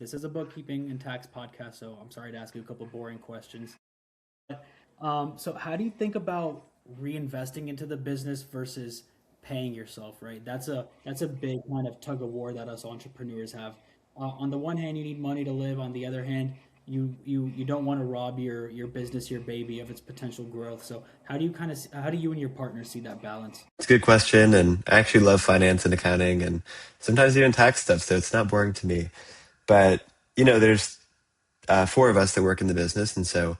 This is a bookkeeping and tax podcast, so I'm sorry to ask you a couple boring questions. So how do you think about reinvesting into the business versus paying yourself? Right, that's a big kind of tug of war that us entrepreneurs have. On the one hand, you need money to live. On the other hand, you don't want to rob your business, your baby, of its potential growth. So how do you and your partner see that balance? It's a good question, and I actually love finance and accounting and sometimes even tax stuff, so it's not boring to me. But, there's four of us that work in the business, and so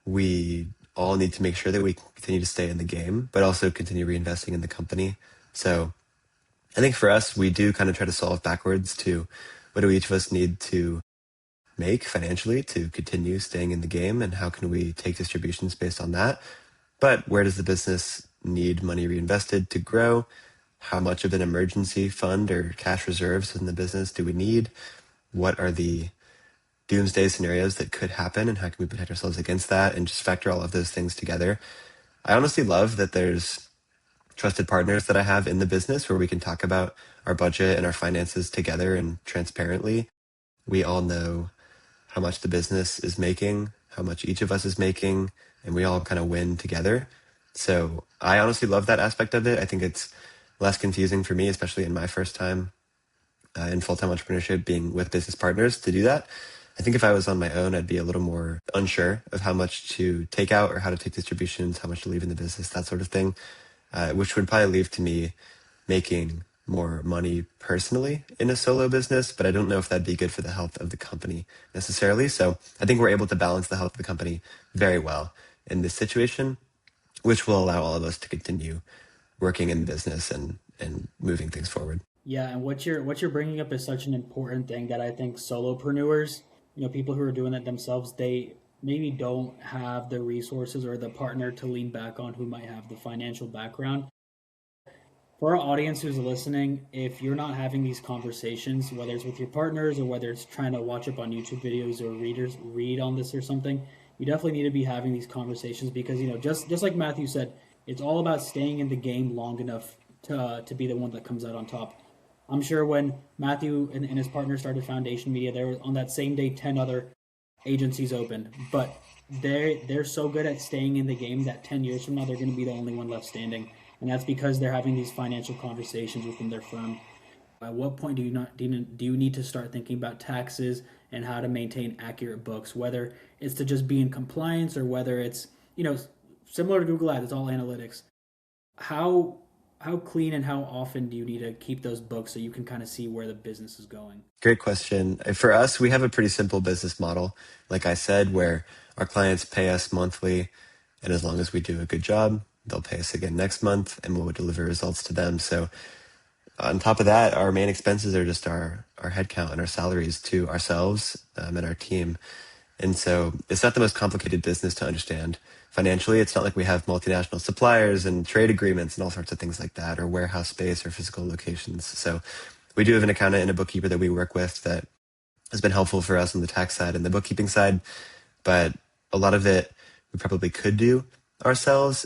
we all need to make sure that we continue to stay in the game, but also continue reinvesting in the company. So I think for us, we do kind of try to solve backwards to what do each of us need to make financially to continue staying in the game, and how can we take distributions based on that? But where does the business need money reinvested to grow? How much of an emergency fund or cash reserves in the business do we need? What are the doomsday scenarios that could happen, and how can we protect ourselves against that? And just factor all of those things together. I honestly love that there's trusted partners that I have in the business where we can talk about our budget and our finances together and transparently. We all know how much the business is making, how much each of us is making, and we all kind of win together. So I honestly love that aspect of it. I think it's less confusing for me, especially in my first time in full-time entrepreneurship, being with business partners to do that. I think if I was on my own, I'd be a little more unsure of how much to take out or how to take distributions, how much to leave in the business, that sort of thing, which would probably lead to me making more money personally in a solo business, but I don't know if that'd be good for the health of the company necessarily. So I think we're able to balance the health of the company very well in this situation, which will allow all of us to continue working in business and moving things forward. Yeah, and what you're bringing up is such an important thing that I think solopreneurs, people who are doing it themselves, they maybe don't have the resources or the partner to lean back on who might have the financial background. For our audience who's listening, if you're not having these conversations, whether it's with your partners or whether it's trying to watch up on YouTube videos or read on this or something, you definitely need to be having these conversations because just like Matthew said, it's all about staying in the game long enough to be the one that comes out on top. I'm sure when Matthew and his partner started Foundation Media, there was on that same day 10 other agencies opened, but they're so good at staying in the game that 10 years from now they're going to be the only one left standing, and that's because they're having these financial conversations within their firm. At what point do you need to start thinking about taxes and how to maintain accurate books, whether it's to just be in compliance or whether it's similar to Google Ads, it's all analytics. How how clean and how often do you need to keep those books so you can kind of see where the business is going? Great question. For us, we have a pretty simple business model, like I said, where our clients pay us monthly, and as long as we do a good job, they'll pay us again next month, and we'll deliver results to them. So on top of that, our main expenses are just our headcount and our salaries to ourselves and our team. And so it's not the most complicated business to understand. Financially, it's not like we have multinational suppliers and trade agreements and all sorts of things like that, or warehouse space or physical locations. So we do have an accountant and a bookkeeper that we work with that has been helpful for us on the tax side and the bookkeeping side, but a lot of it we probably could do ourselves.